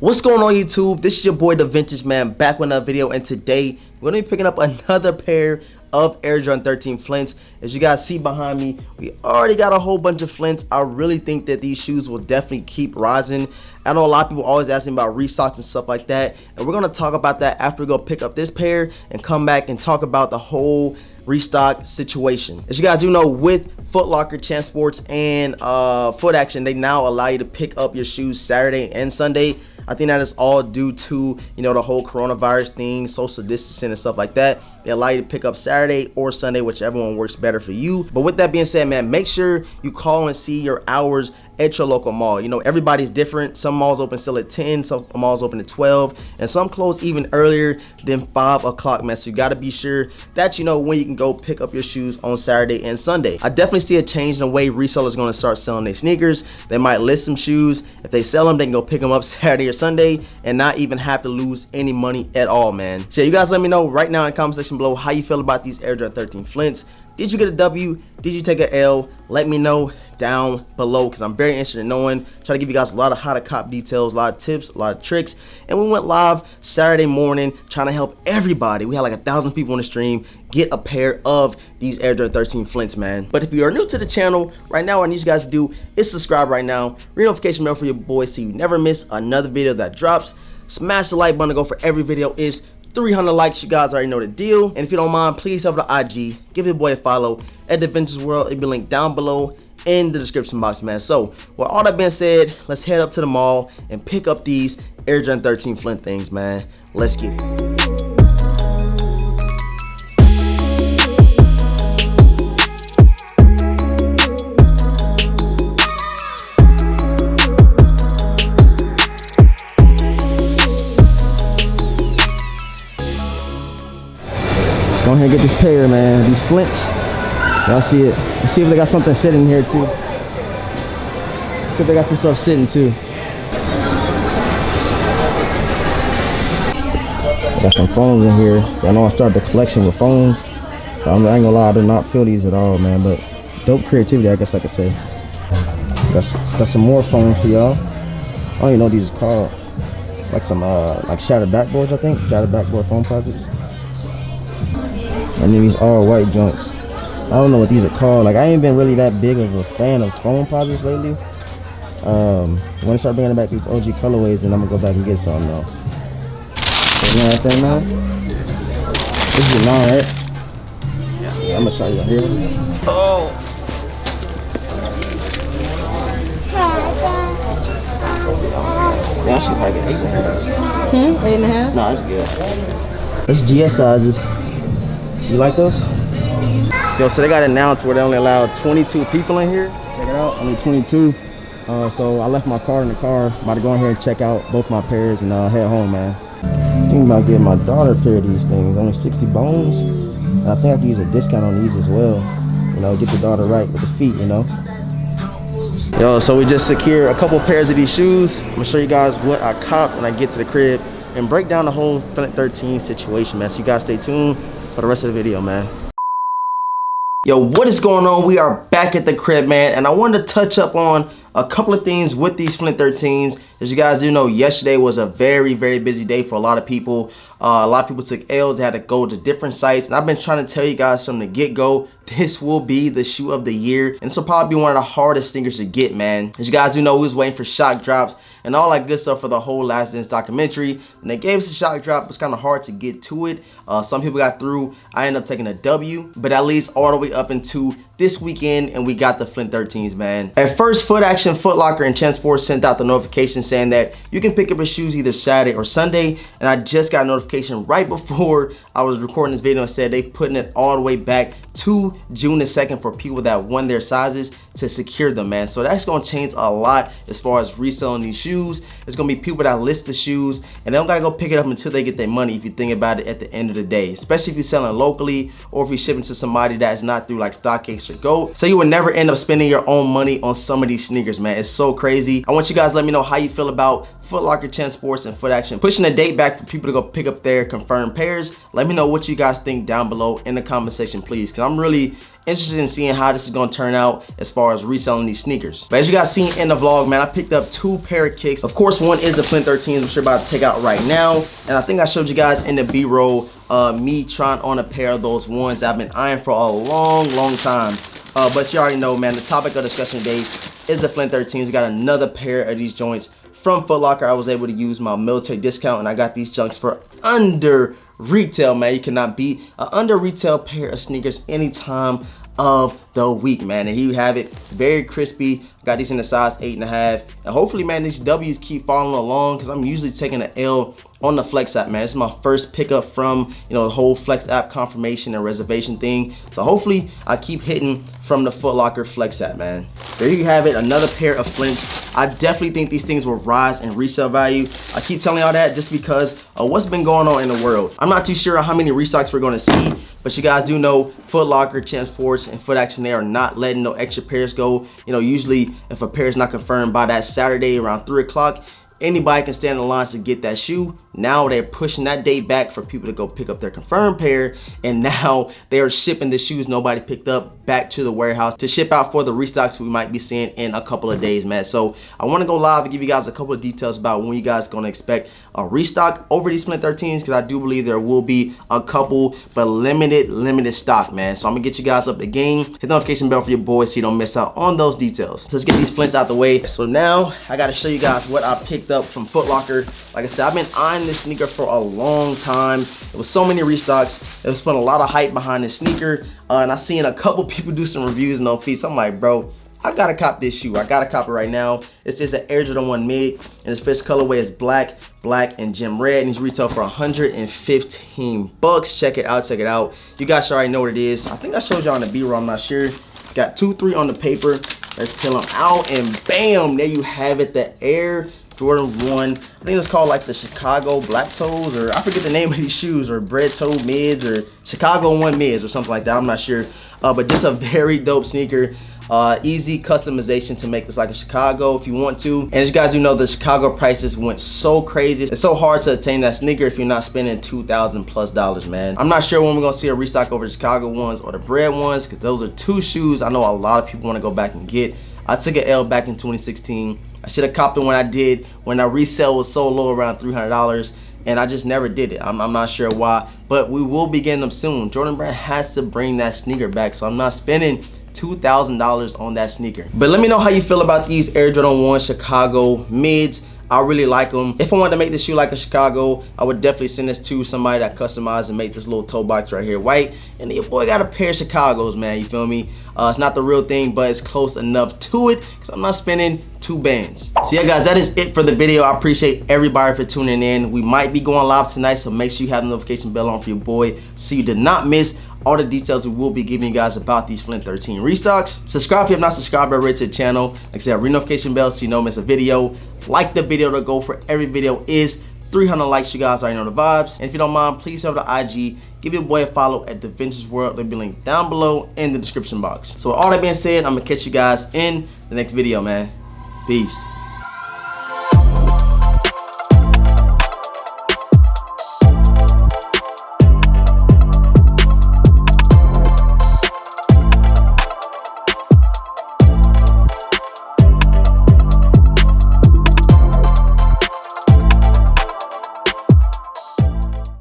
What's going on YouTube? This is your boy DeVintage, man, back with another video, and today we're gonna be picking up another pair of Air Jordan 13 Flints. As you guys see behind me, we already got a whole bunch of Flints. I really think that these shoes will definitely keep rising. I know a lot of people always asking about restocks and stuff like that, and we're gonna talk about that after we go pick up this pair and come back and talk about the whole restock situation. As you guys do know, with Foot Locker, Cant Sports, and Foot Action, they now allow you to pick up your shoes Saturday and Sunday. I think that is all due to, you know, the whole coronavirus thing, social distancing and stuff like that. They allow you to pick up Saturday or Sunday, whichever one works better for you. But with that being said, man, make sure you call and see your hours at your local mall. You know, everybody's different. Some malls open still at 10, some malls open at 12, and some close even earlier than 5 o'clock, man. So you got to be sure that you know when you can go pick up your shoes on Saturday and Sunday. I definitely see a change in the way resellers are going to start selling their sneakers. They might list some shoes. If they sell them, they can go pick them up Saturday or Sunday and not even have to lose any money at all, man. So you guys let me know right now in the comment section below how you feel about these Air Jordan 13 Flints. Did you get a W? Did you take a L? Let me know down below, because I'm very interested in knowing. Try to give you guys a lot of how to cop details, a lot of tips, a lot of tricks. And we went live Saturday morning trying to help everybody. We had like 1,000 people on the stream get a pair of these Air Jordan 13 Flints, man. But if you are new to the channel, right now what I need you guys to do is subscribe right now. Ring notification bell for your boys so you never miss another video that drops. Smash the like button to go for every video is 300 likes. You guys already know the deal. And if you don't mind, please head over to IG, give your boy a follow at DeVintage World. It'll be linked down below in the description box, man. So with all that being said, let's head up to the mall and pick up these Air Jordan 13 Flint things, man. Let's get it. Go ahead and get this pair, man. These Flints. Y'all see it. Let's see if they got something sitting here too. See if they got some stuff sitting too. Got some phones in here. I know I started the collection with phones. I ain't gonna lie, I do not feel these at all, man. But dope creativity, I guess I could say. Got some more phones for y'all. I don't even know what these is called. Like some like shattered backboards, I think. Shattered backboard phone projects. And then these all white joints. I don't know what these are called. Like, I ain't been really that big of a fan of phone posits lately. When I start bringing back these OG colorways, then I'm gonna go back and get some though. So, you know that thing now? This is long, right? Yeah, I'm gonna show you right here. Oh! Yeah, I should probably get 8.5. 8.5? No, it's good. It's GS sizes. You like those? Yo, so they got announced where they only allowed 22 people in here. Check it out, only 22. So I left my car in the car. I'm about to go in here and check out both my pairs and head home, man. Thinking about getting my daughter a pair of these things. Only 60 bones. And I think I can use a discount on these as well. You know, get the daughter right with the feet, you know. Yo, so we just secured a couple pairs of these shoes. I'm gonna show you guys what I copped when I get to the crib and break down the whole Flint 13 situation, man. So you guys stay tuned for the rest of the video, man. Yo, what is going on? We are back at the crib, man, and I wanted to touch up on a couple of things with these Flint 13s. As you guys do know, yesterday was a very, very busy day for a lot of people. A lot of people took L's. They had to go to different sites, and I've been trying to tell you guys from the get-go, this will be the shoe of the year, and this will probably be one of the hardest sneakers to get, man. As you guys do know, we was waiting for shock drops and all that good stuff for the whole Last Dance documentary, and they gave us a shock drop. It's kind of hard to get to it. Some people got through. I ended up taking a W, but at least all the way up into this weekend, and we got the Flint 13s, man. At first, Foot Action, Foot Locker, and Cant Sports sent out the notification saying that you can pick up your shoes either Saturday or Sunday, and I just got a notification right before I was recording this video and said they putting it all the way back to June the 2nd for people that won their sizes to secure them, man. So that's gonna change a lot as far as reselling these shoes. It's gonna be people that list the shoes and they don't gotta go pick it up until they get their money, if you think about it at the end of the day, especially if you're selling locally or if you're shipping to somebody that's not through like StockX or GOAT. So you would never end up spending your own money on some of these sneakers, man. It's so crazy. I want you guys to let me know how you feel about Foot Locker, Cant Sports, and Foot Action, pushing the date back for people to go pick up their confirmed pairs. Let me know what you guys think down below in the comment section, please, because I'm really interested in seeing how this is going to turn out as far as reselling these sneakers. But as you guys seen in the vlog, man, I picked up 2 pair of kicks. Of course, one is the Flint 13s, which we're about to take out right now. And I think I showed you guys in the B-roll me trying on a pair of those ones that I've been eyeing for a long time. But you already know, man, the topic of discussion today is the Flint 13s. We got another pair of these joints from Foot Locker. I was able to use my military discount, and I got these junks for under retail, man. You cannot beat an under retail pair of sneakers anytime of the week, man. And here you have it, very crispy. Got these in the size 8.5, and hopefully, man, these W's keep following along, because I'm usually taking an L on the Flex app, man. This is my first pickup from, you know, the whole Flex app confirmation and reservation thing. So hopefully I keep hitting from the Foot Locker Flex app, man. There you have it, another pair of Flints. I definitely think these things will rise in resale value. I keep telling y'all that just because of what's been going on in the world. I'm not too sure how many restocks we're gonna see, but you guys do know Foot Locker, Cant Sports, and Foot Action, they are not letting no extra pairs go. You know, usually if a pair is not confirmed by that Saturday around 3 o'clock, anybody can stand in line to get that shoe. Now they're pushing that date back for people to go pick up their confirmed pair, and now they are shipping the shoes nobody picked up back to the warehouse to ship out for the restocks we might be seeing in a couple of days, man. So I want to go live and give you guys a couple of details about when you guys gonna expect a restock over these Flint 13s, because I do believe there will be a couple, but limited stock, man. So I'm gonna get you guys up the game. Hit the notification bell for your boys so you don't miss out on those details. So let's get these Flints out the way. So now I got to show you guys what I picked up from Foot Locker. Like I said, I've been eyeing this sneaker for a long time. There was so many restocks. There was put a lot of hype behind this sneaker, and I seen a couple people do some reviews and no feet. So I'm like, bro, I gotta cop this shoe. I gotta cop it right now. It's an Air Jordan 1 mid, and its fish colorway is black, and gem red, and these retail for 115 bucks. Check it out, check it out. You guys already know what it is. I think I showed y'all on the B-roll, I'm not sure. Got 2, 3 on the paper. Let's peel them out, and bam, there you have it, the Air Jordan 1. I think it's called like the Chicago Black Toes, or I forget the name of these shoes, or Bread Toe Mids, or Chicago 1 Mids, or something like that. I'm not sure. But just a very dope sneaker. Easy customization to make this like a Chicago if you want to. And as you guys do know, the Chicago prices went so crazy. It's so hard to attain that sneaker if you're not spending $2,000+, man. I'm not sure when we're gonna see a restock over the Chicago ones or the Bread ones, because those are 2 shoes I know a lot of people want to go back and get. I took an L back in 2016. I should have copped it when I did, when our resale was so low, around $300, and I just never did it. I'm not sure why, but we will be getting them soon. Jordan Brand has to bring that sneaker back, so I'm not spending $2,000 on that sneaker. But let me know how you feel about these Air Jordan 1 Chicago mids. I really like them. If I wanted to make this shoe like a Chicago, I would definitely send this to somebody that customized and make this little toe box right here white. And your boy got a pair of Chicagos, man, you feel me? It's not the real thing, but it's close enough to it, so I'm not spending 2 bands. So yeah, guys, that is it for the video. I appreciate everybody for tuning in. We might be going live tonight, so make sure you have the notification bell on for your boy so you did not miss all the details we will be giving you guys about these Flint 13 restocks. Subscribe if you have not subscribed already to the channel. Like I said, ring notification bell so you don't miss a video. Like the video, to go for every video is 300 likes. You guys already know the vibes. And if you don't mind, please head over to IG. Give your boy a follow at DeVintage World. There'll be a link down below in the description box. So with all that being said, I'm gonna catch you guys in the next video, man. Peace.